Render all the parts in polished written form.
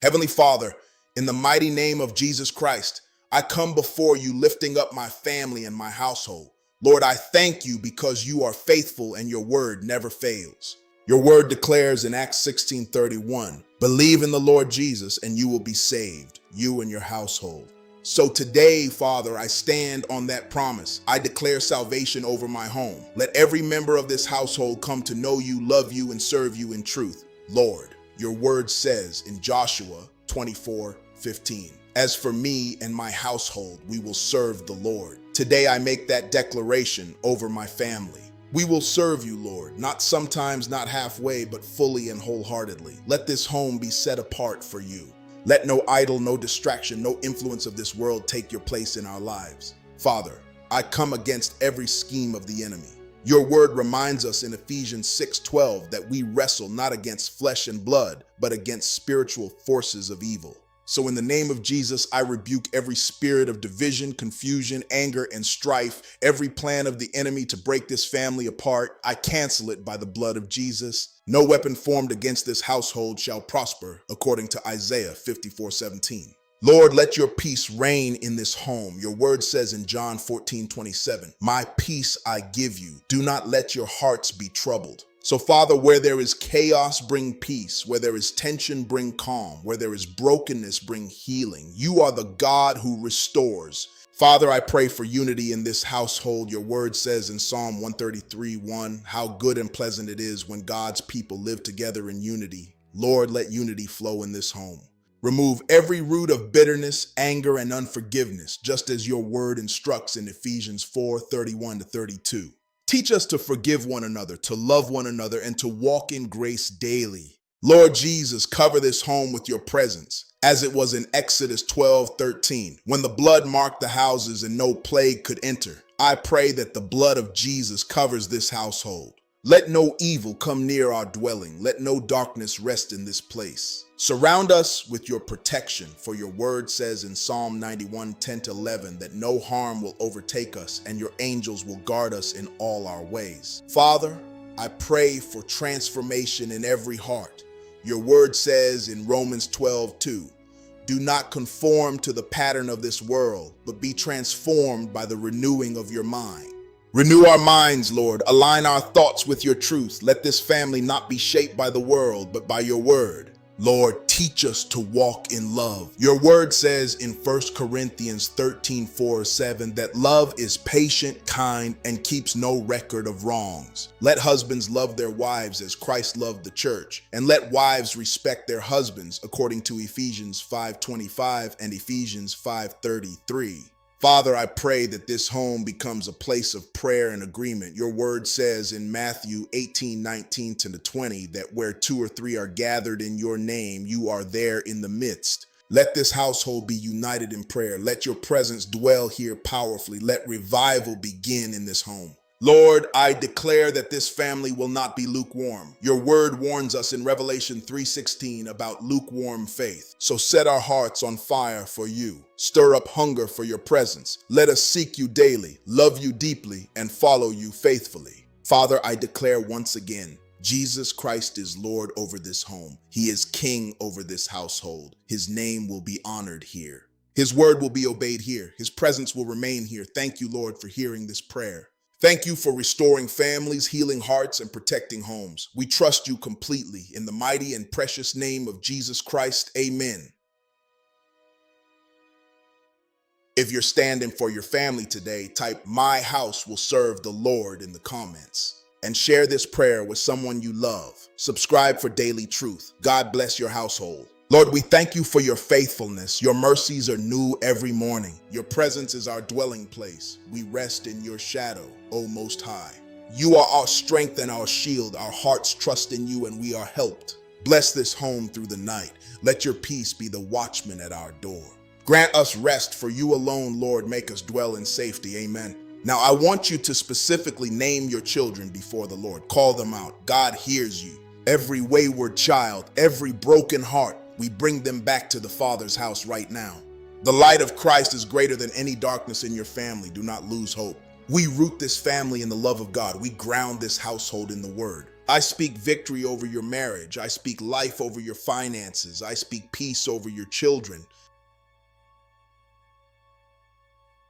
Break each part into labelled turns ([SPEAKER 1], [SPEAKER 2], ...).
[SPEAKER 1] Heavenly Father, in the mighty name of Jesus Christ, I come before you lifting up my family and my household. Lord, I thank you because you are faithful and your word never fails. Your word declares in Acts 16:31, believe in the Lord Jesus and you will be saved, you and your household. So today, Father, I stand on that promise. I declare salvation over my home. Let every member of this household come to know you, love you, and serve you in truth. Lord, your word says in Joshua 24:15, as for me and my household, we will serve the Lord. Today I make that declaration over my family. We will serve you, Lord, not sometimes, not halfway, but fully and wholeheartedly. Let this home be set apart for you. Let no idol, no distraction, no influence of this world take your place in our lives. Father, I come against every scheme of the enemy. Your word reminds us in Ephesians 6:12 that we wrestle not against flesh and blood, but against spiritual forces of evil. So in the name of Jesus, I rebuke every spirit of division, confusion, anger, and strife, every plan of the enemy to break this family apart. I cancel it by the blood of Jesus. No weapon formed against this household shall prosper, according to Isaiah 54:17. Lord, let your peace reign in this home. Your word says in John 14:27, my peace I give you. Do not let your hearts be troubled. So Father, where there is chaos, bring peace. Where there is tension, bring calm. Where there is brokenness, bring healing. You are the God who restores. Father, I pray for unity in this household. Your word says in Psalm 133:1, how good and pleasant it is when God's people live together in unity. Lord, let unity flow in this home. Remove every root of bitterness, anger, and unforgiveness, just as your word instructs in Ephesians 4:31-32. Teach us to forgive one another, to love one another, and to walk in grace daily. Lord Jesus, cover this home with your presence, as it was in Exodus 12:13, when the blood marked the houses and no plague could enter. I pray that the blood of Jesus covers this household. Let no evil come near our dwelling. Let no darkness rest in this place. Surround us with your protection, for your word says in Psalm 91:10-11 that no harm will overtake us and your angels will guard us in all our ways. Father, I pray for transformation in every heart. Your word says in Romans 12:2, do not conform to the pattern of this world, but be transformed by the renewing of your mind. Renew our minds, Lord. Align our thoughts with your truth. Let this family not be shaped by the world, but by your word. Lord, teach us to walk in love. Your word says in 1 Corinthians 13:4-7 that love is patient, kind, and keeps no record of wrongs. Let husbands love their wives as Christ loved the church, and let wives respect their husbands according to Ephesians 5:25 and Ephesians 5:33. Father, I pray that this home becomes a place of prayer and agreement. Your word says in Matthew 18:19-20 that where 2 or 3 are gathered in your name, you are there in the midst. Let this household be united in prayer. Let your presence dwell here powerfully. Let revival begin in this home. Lord, I declare that this family will not be lukewarm. Your word warns us in Revelation 3:16 about lukewarm faith. So set our hearts on fire for you. Stir up hunger for your presence. Let us seek you daily, love you deeply, and follow you faithfully. Father, I declare once again, Jesus Christ is Lord over this home. He is King over this household. His name will be honored here. His word will be obeyed here. His presence will remain here. Thank you, Lord, for hearing this prayer. Thank you for restoring families, healing hearts, and protecting homes. We trust you completely. In the mighty and precious name of Jesus Christ, amen. If you're standing for your family today, type "My house will serve the Lord" in the comments. And share this prayer with someone you love. Subscribe for daily truth. God bless your household. Lord, we thank you for your faithfulness. Your mercies are new every morning. Your presence is our dwelling place. We rest in your shadow, O Most High. You are our strength and our shield. Our hearts trust in you and we are helped. Bless this home through the night. Let your peace be the watchman at our door. Grant us rest, for you alone, Lord, make us dwell in safety. Amen. Now, I want you to specifically name your children before the Lord. Call them out. God hears you. Every wayward child, every broken heart, we bring them back to the Father's house right now. The light of Christ is greater than any darkness in your family. Do not lose hope. We root this family in the love of God. We ground this household in the word. I speak victory over your marriage. I speak life over your finances. I speak peace over your children.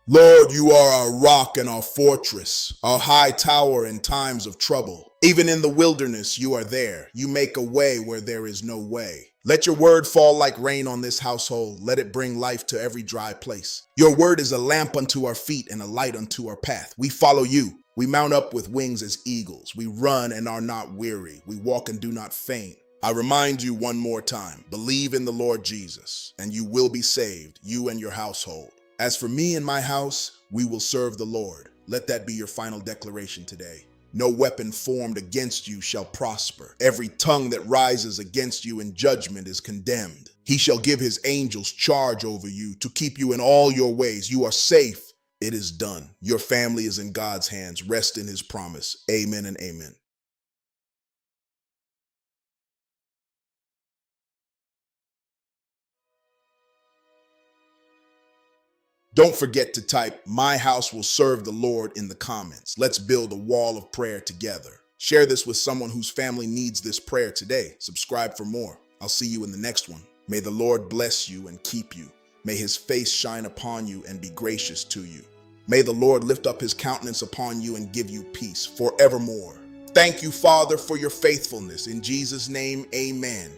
[SPEAKER 1] Lord, you are our rock and our fortress, our high tower in times of trouble. Even in the wilderness, you are there. You make a way where there is no way. Let your word fall like rain on this household. Let it bring life to every dry place. Your word is a lamp unto our feet and a light unto our path. We follow you. We mount up with wings as eagles. We run and are not weary. We walk and do not faint. I remind you one more time, believe in the Lord Jesus, and you will be saved, you and your household. As for me and my house, we will serve the Lord. Let that be your final declaration today. No weapon formed against you shall prosper. Every tongue that rises against you in judgment is condemned. He shall give his angels charge over you to keep you in all your ways. You are safe. It is done. Your family is in God's hands. Rest in his promise. Amen and amen. Don't forget to type, "My house will serve the Lord" in the comments. Let's build a wall of prayer together. Share this with someone whose family needs this prayer today. Subscribe for more. I'll see you in the next one. May the Lord bless you and keep you. May his face shine upon you and be gracious to you. May the Lord lift up his countenance upon you and give you peace forevermore. Thank you, Father, for your faithfulness. In Jesus' name, amen.